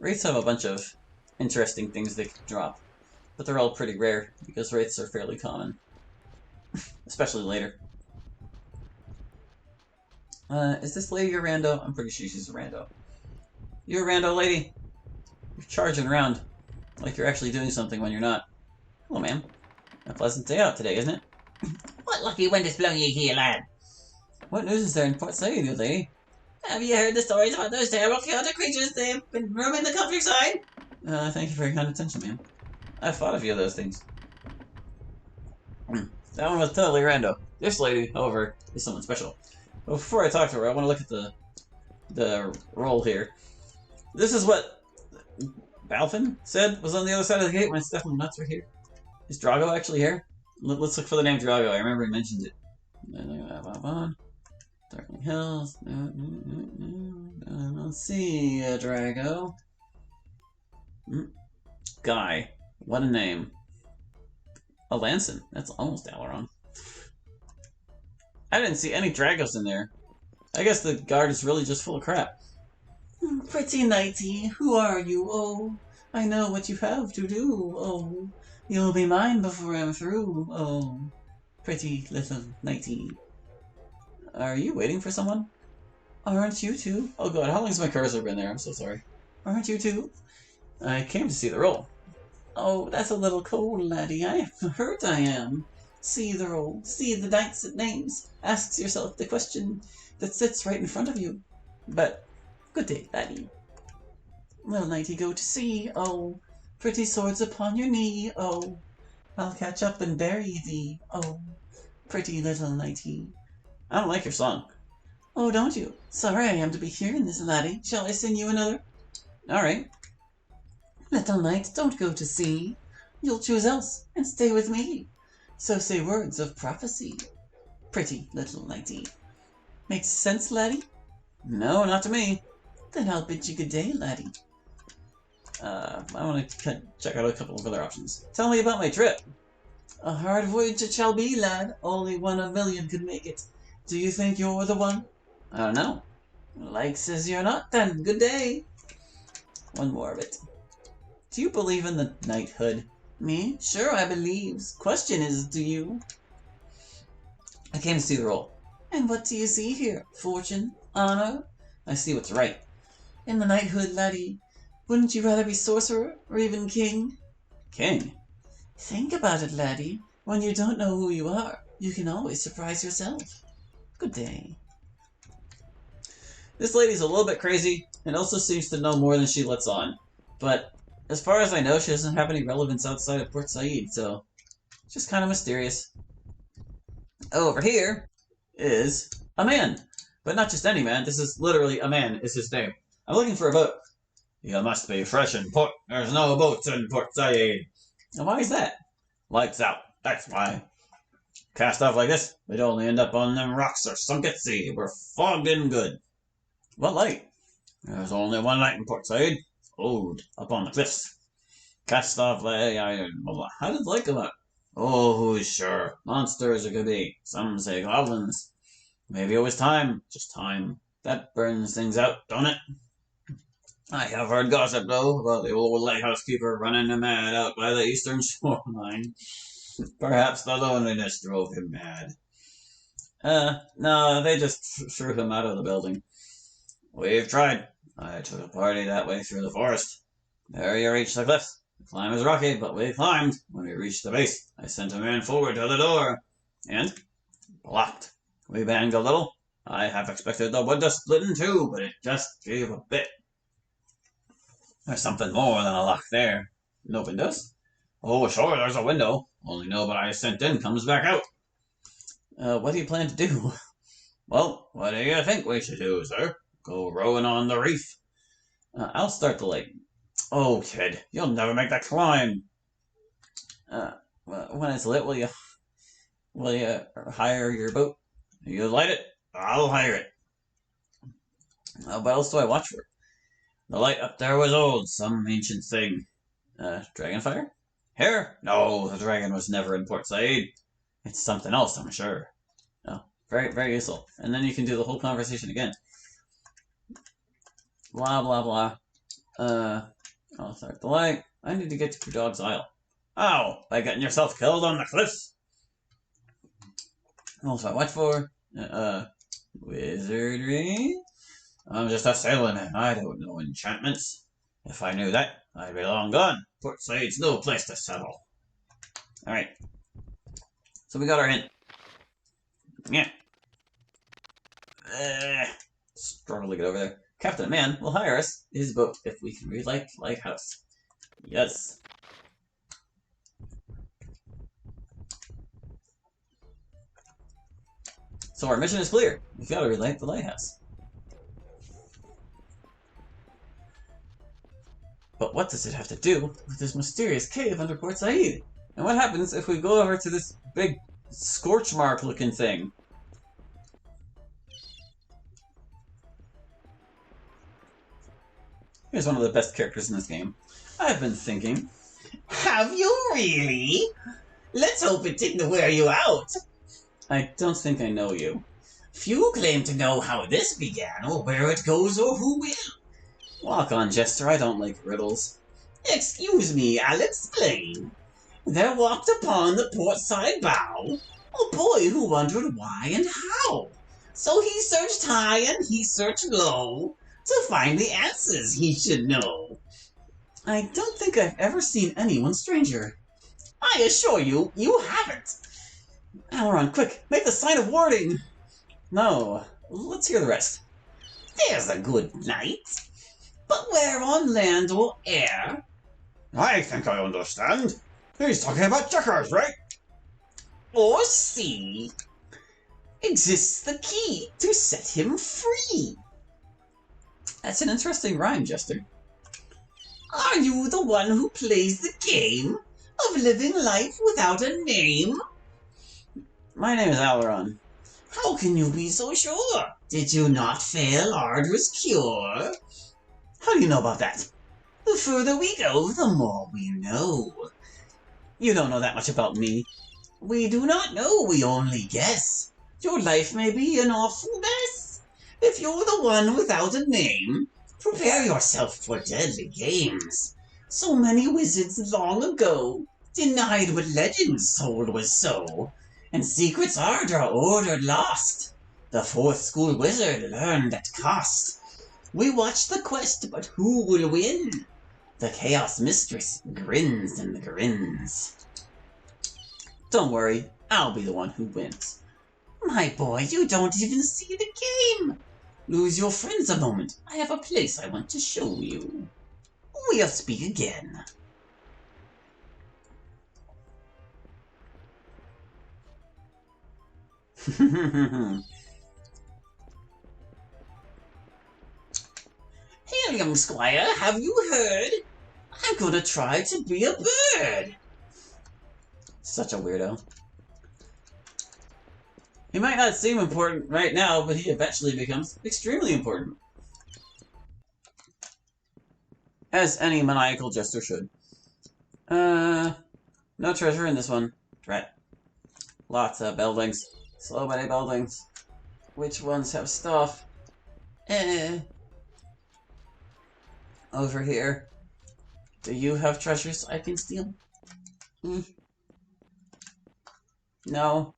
Wraiths have a bunch of interesting things they can drop, but they're all pretty rare because wraiths are fairly common, especially later. Is this lady a rando? I'm pretty sure she's a rando. You a rando, lady? You're charging around like you're actually doing something when you're not. Hello, ma'am. A pleasant day out today, isn't it? What lucky wind is blowing you here, lad? What news is there in Port Said, you lady? Have you heard the stories about those terrible chaotic creatures that have been roaming the countryside? Thank you for your kind attention, ma'am. I've fought a few of those things. That one was totally rando. This lady, however, is someone special. But before I talk to her, I want to look at the roll here. This is what Balfin said was on the other side of the gate when Stefan nuts were here. Is Drago actually here? Let's look for the name Drago. I remember he mentioned it. Darkling Hills. Let's see, Drago. Guy. What a name. A Lanson. That's almost Aileron. I didn't see any Dragos in there. I guess the guard is really just full of crap. Pretty knighty, who are you? Oh, I know what you have to do. Oh, you'll be mine before I'm through. Oh, pretty little knighty. Are you waiting for someone? Aren't you two? Oh god, how long's my cursor been there? I'm so sorry. Aren't you two? I came to see the roll. Oh, that's a little cold, laddie. I'm hurt I am. See the roll. See the knights it names. Asks yourself the question that sits right in front of you. But, good day, laddie. Little knighty go to sea, oh. Pretty swords upon your knee, oh. I'll catch up and bury thee, oh. Pretty little knighty. I don't like your song. Oh, don't you? Sorry I am to be hearing this, laddie. Shall I sing you another? Alright. Little knight, don't go to sea. You'll choose else, and stay with me. So say words of prophecy. Pretty little knighty. Makes sense, laddie? No, not to me. Then I'll bid you good day, laddie. I want to check out a couple of other options. Tell me about my trip. A hard voyage it shall be, lad. Only 1 in a million could make it. Do you think you're the one? I don't know. Like says you're not, then. Good day. One more of it. Do you believe in the knighthood? Me? Sure, I believes. Question is, do you? I came to see the roll. And what do you see here? Fortune? Honor? I see what's right. In the knighthood, laddie, wouldn't you rather be sorcerer, or even king? King? Think about it, laddie. When you don't know who you are, you can always surprise yourself. Good day. This lady's a little bit crazy, and also seems to know more than she lets on. But, as far as I know, she doesn't have any relevance outside of Port Said, so it's just kind of mysterious. Over here is a man. But not just any man, this is literally a man, is his name. I'm looking for a boat. You must be fresh in port. There's no boats in Port Said. And why is that? Lights out, that's why. Cast off like this, we'd only end up on them rocks or sunk at sea. We're fogged in good. What light? There's only one light in Port Said. Old, up on the cliffs. Cast off like iron. How did light come out? Oh, who's sure? Monsters it could be. Some say goblins. Maybe it was time. Just time. That burns things out, don't it? I have heard gossip, though, about the old lighthouse keeper running him mad out by the eastern shoreline. Perhaps the loneliness drove him mad. No, they just threw him out of the building. We've tried. I took a party that way through the forest. There you reach the cliffs. The climb is rocky, but we climbed. When we reached the base, I sent a man forward to the door. And? Blocked. We banged a little. I half expected the wood to split in two, but it just gave a bit. There's something more than a lock there. No windows? Oh, sure, there's a window. Only nobody I sent in comes back out. What do you plan to do? Well, what do you think we should do, sir? Go rowing on the reef. I'll start the light. Oh, kid, you'll never make that climb. When it's lit, will you hire your boat? You light it, I'll hire it. What else do I watch for? The light up there was old, some ancient thing. Dragonfire? Here? No, the dragon was never in Port Said. It's something else, I'm sure. No, very, very useful. And then you can do the whole conversation again. Blah, blah, blah. I'll start the light. I need to get to your dog's aisle. Ow! By getting yourself killed on the cliffs. Also, what for? Wizardry? I'm just a sailor man. I don't know enchantments. If I knew that, I'd be long gone. Port Said's no place to settle. Alright. So we got our hint. Yeah. Struggle to get over there. Captain Man will hire us his boat if we can relight the lighthouse. Yes. So our mission is clear. We've got to relight the lighthouse. But what does it have to do with this mysterious cave under Port Said? And what happens if we go over to this big scorch mark looking thing? Here's one of the best characters in this game. I've been thinking. Have you really? Let's hope it didn't wear you out. I don't think I know you. Few claim to know how this began, or where it goes, or who will. Walk on, Jester. I don't like riddles. Excuse me, I'll explain. There walked upon the port side bow a boy who wondered why and how. So he searched high and he searched low to find the answers he should know. I don't think I've ever seen anyone stranger. I assure you, you haven't. Alron, quick, make the sign of warning! No, let's hear the rest. There's a good night. But where on land or air? I think I understand. He's talking about checkers, right? Or sea exists the key to set him free. That's an interesting rhyme, Jester. Are you the one who plays the game of living life without a name? My name is Alron. How can you be so sure? Did you not fail Ardra's cure? How do you know about that? The further we go, the more we know. You don't know that much about me. We do not know, we only guess. Your life may be an awful mess. If you're the one without a name, prepare yourself for deadly games. So many wizards long ago denied what legends told was so, and secrets Ardra ordered lost. The fourth school wizard learned at cost. We watch the quest, but who will win? The Chaos Mistress grins and grins. Don't worry, I'll be the one who wins. My boy, you don't even see the game. Lose your friends a moment. I have a place I want to show you. We'll speak again. Hail, young squire, have you heard? I'm gonna try to be a bird. Such a weirdo. He might not seem important right now, but he eventually becomes extremely important. As any maniacal jester should. No treasure in this one. Drat. Lots of buildings. So many buildings. Which ones have stuff? Over here. Do you have treasures I can steal? No.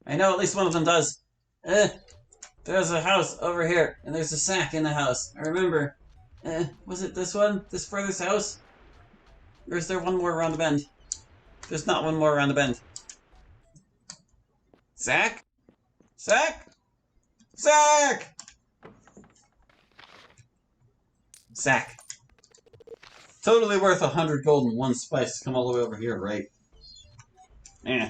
I know at least one of them does. There's a house over here, and there's a sack in the house. I remember. Was it this one? This furthest house? Or is there one more around the bend? There's not one more around the bend. Sack? Sack? Sack! Sack. Totally worth 100 gold and 1 spice to come all the way over here, right? Yeah.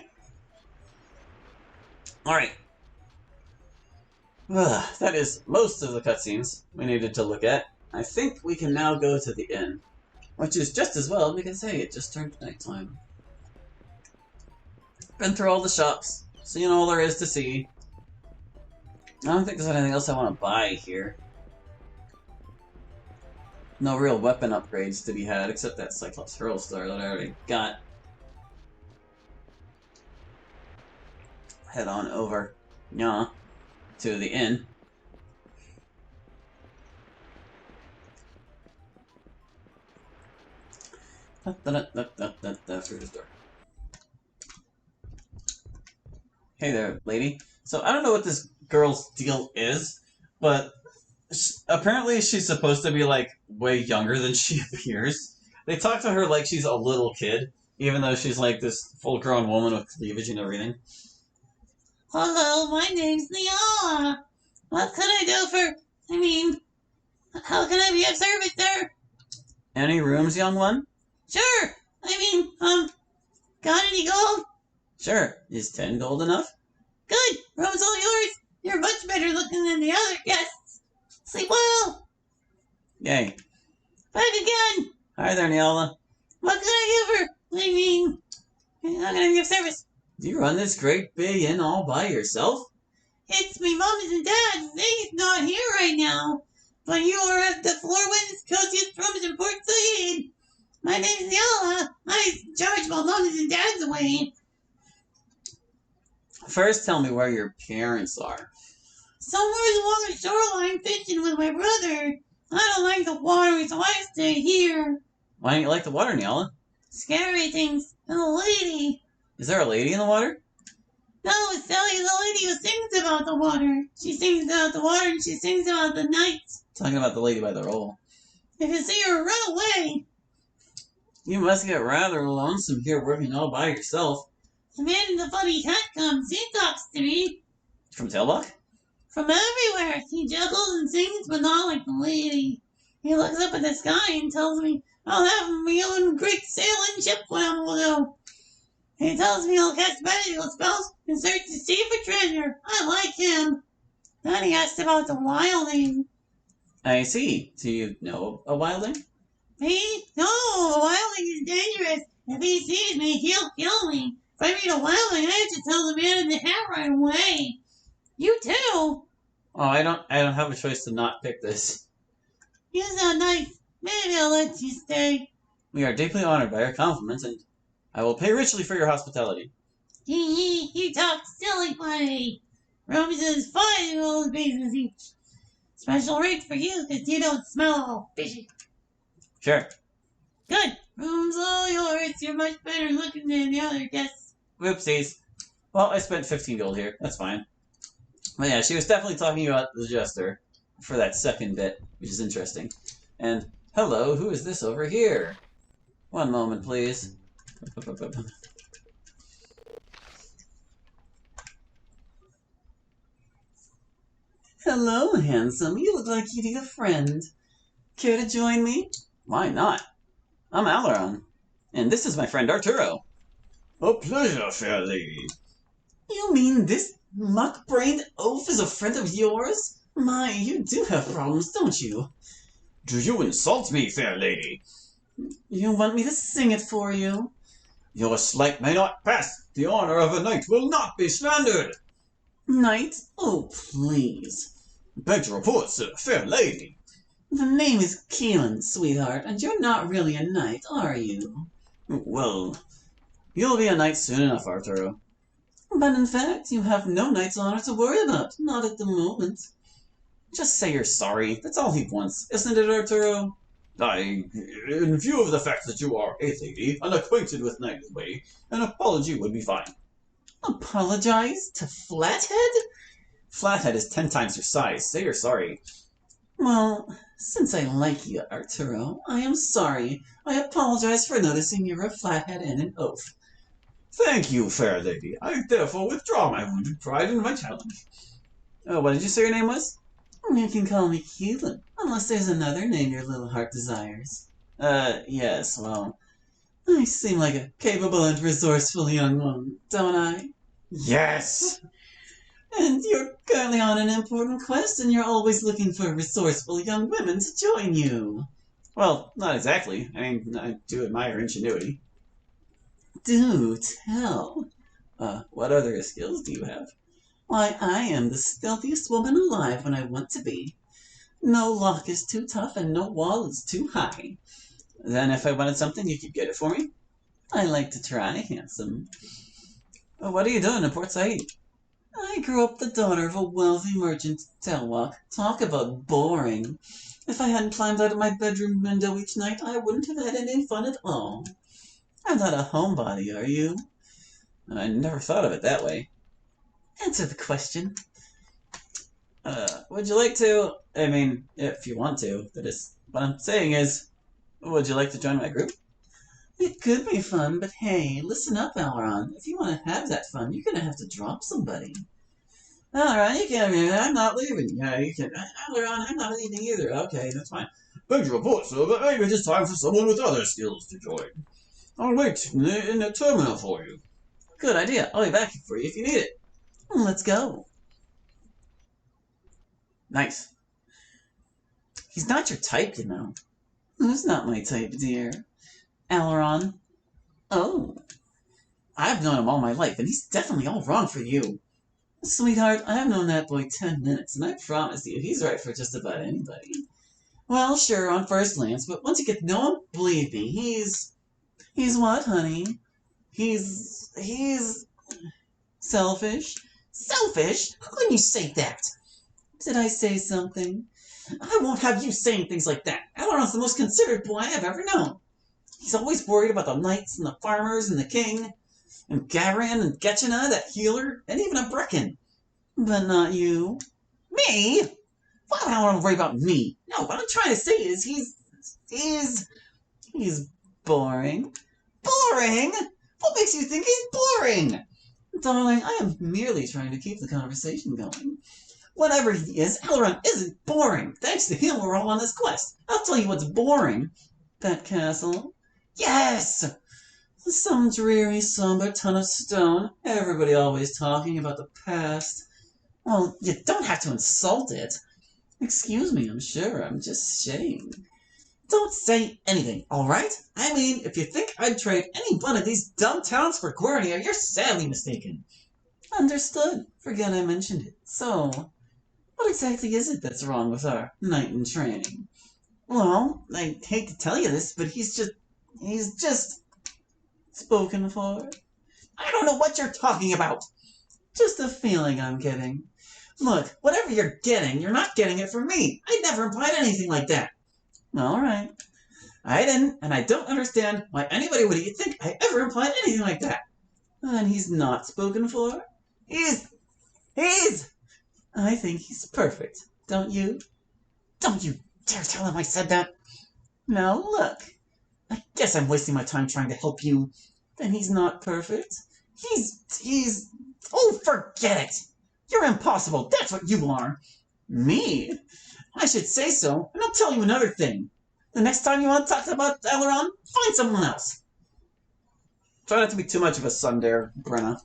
Alright. That is most of the cutscenes we needed to look at. I think we can now go to the inn. Which is just as well, because hey, it just turned nighttime. Been through all the shops, seen all there is to see. I don't think there's anything else I want to buy here. No real weapon upgrades to be had, except that Cyclops Hurl Star that I already got. Head on over, to the inn. Through this door. Hey there, lady. So I don't know what this girl's deal is, but apparently she's supposed to be like way younger than she appears. They talk to her like she's a little kid, even though she's like this full-grown woman with cleavage and everything. Hello, my name's Neala. What can I do how can I be of service, sir? Any rooms, young one? Sure. Got any gold? Sure. Is 10 gold enough? Good. Room's all yours. You're much better looking than the other guests. Sleep well. Yay. Back again. Hi there, Neala. What can I give her? How can I be of service? Do you run this great big inn all by yourself? It's me mom's and dad's. They're not here right now. But you are at the floor witness coziest rooms in Port Said. My name's Neala. I charge while mom's and dad's away. First, tell me where your parents are. Somewhere along the shoreline fishing with my brother. I don't like the water, so I stay here. Why don't you like the water, Neala? Scary things. And a lady. Is there a lady in the water? No, Sally is the lady who sings about the water. She sings about the water and she sings about the night. Talking about the lady by the roll. If you see her, run away. You must get rather lonesome here working all by yourself. The man in the funny hat comes. He talks to me. From Tailbach? From everywhere. He juggles and sings, but not like the lady. He looks up at the sky and tells me I'll have my own great sailing ship when I'm little. He tells me he'll cast magical spells and search the sea for treasure. I like him. Then he asked about the wilding. I see. Do you know a wilding? Me? No, a wilding is dangerous. If he sees me, he'll kill me. If I meet a wilding, I have to tell the man in the hat right away. You too. Oh, I don't have a choice to not pick this. You sound nice. Maybe I'll let you stay. We are deeply honored by your compliments, and I will pay richly for your hospitality. You talk silly funny. Rooms is 5 gold pieces each. Special rate for you, because you don't smell all fishy. Sure. Good. Room's all yours. You're much better looking than the other guests. Whoopsies. Well, I spent 15 gold here. That's fine. But yeah, she was definitely talking about the jester for that second bit, which is interesting. And, hello, who is this over here? One moment, please. Hello, handsome. You look like you need a friend. Care to join me? Why not? I'm Alaron, and this is my friend Arturo. A pleasure, fair lady. You mean this muck-brained oaf is a friend of yours? My, you do have problems, don't you? Do you insult me, fair lady? You want me to sing it for you? Your slight may not pass. The honor of a knight will not be slandered. Knight? Oh, please. Beg to report, sir, fair lady. The name is Keelan, sweetheart, and you're not really a knight, are you? Well, You'll be a knight soon enough, Arturo. But in fact, you have no knight's honor to worry about, not at the moment. Just say you're sorry, that's all he wants, isn't it, Arturo? in view of the fact that you are a lady, unacquainted with knightly way, an apology would be fine. Apologize to Flathead? Flathead is 10 times your size, say you're sorry. Well, since I like you, Arturo, I am sorry. I apologize for noticing you're a flathead and an oaf. Thank you, fair lady. I therefore withdraw my wounded pride and my challenge. Oh, what did you say your name was? You can call me Keelan, unless there's another name your little heart desires. Yes, well, I seem like a capable and resourceful young woman, don't I? Yes! And you're currently on an important quest, and you're always looking for resourceful young women to join you. Well, not exactly. I mean, I do admire ingenuity. Do tell. What other skills do you have? Why, I am the stealthiest woman alive when I want to be. No lock is too tough and no wall is too high. Then if I wanted something, you could get it for me? I like to try, handsome. What are you doing in Port Said? I grew up the daughter of a wealthy merchant, Telwalk. Talk about boring. If I hadn't climbed out of my bedroom window each night, I wouldn't have had any fun at all. I'm not a homebody, are you? I never thought of it that way. Answer the question. Would you like to? I mean, if you want to. That is, what I'm saying is, would you like to join my group? It could be fun, but hey, listen up, Elron. If you want to have that fun, you're gonna have to drop somebody. Alright, you can. I'm not leaving. Yeah, you can. Elron, I'm not leaving either. Okay, that's fine. Beg to report, sir, but maybe it is time for someone with other skills to join. I'll wait in the terminal for you. Good idea. I'll be back for you if you need it. Let's go. Nice. He's not your type, you know. Who's not my type, dear? Aileron. Oh. I've known him all my life, and he's definitely all wrong for you. Sweetheart, I've known that boy 10 minutes, and I promise you, he's right for just about anybody. Well, sure, on first glance, but once you get to know him, believe me, he's what, honey? He's selfish. Selfish? How can you say that? Did I say something? I won't have you saying things like that. Aileron's the most considerate boy I've ever known. He's always worried about the knights and the farmers and the king, and Gavrin and Getchina, that healer, and even a Brecken. But not you. Me? Why would I want to worry about me? No, what I'm trying to say is he's boring. Boring? What makes you think he's boring? Darling, I am merely trying to keep the conversation going. Whatever he is, Aileron isn't boring. Thanks to him, we're all on this quest. I'll tell you what's boring. That castle. Yes! Some dreary, somber ton of stone. Everybody always talking about the past. Well, you don't have to insult it. Excuse me, I'm sure. I'm just saying. Don't say anything, alright? I mean, if you think I'd trade any one of these dumb towns for Guernia, you're sadly mistaken. Understood. Forget I mentioned it. So, what exactly is it that's wrong with our knight in training? Well, I hate to tell you this, but he's just spoken for. I don't know what you're talking about. Just a feeling I'm getting. Look, whatever you're getting, you're not getting it from me. I never implied anything like that. All right. I didn't, and I don't understand why anybody would think I ever implied anything like that. Then he's not spoken for? He's... I think he's perfect. Don't you? Don't you dare tell him I said that. Now look. I guess I'm wasting my time trying to help you. Then he's not perfect. He's... Oh, forget it! You're impossible, that's what you are! Me? I should say so, and I'll tell you another thing. The next time you want to talk about Aileron, find someone else. Try not to be too much of a tsundere, Brenna.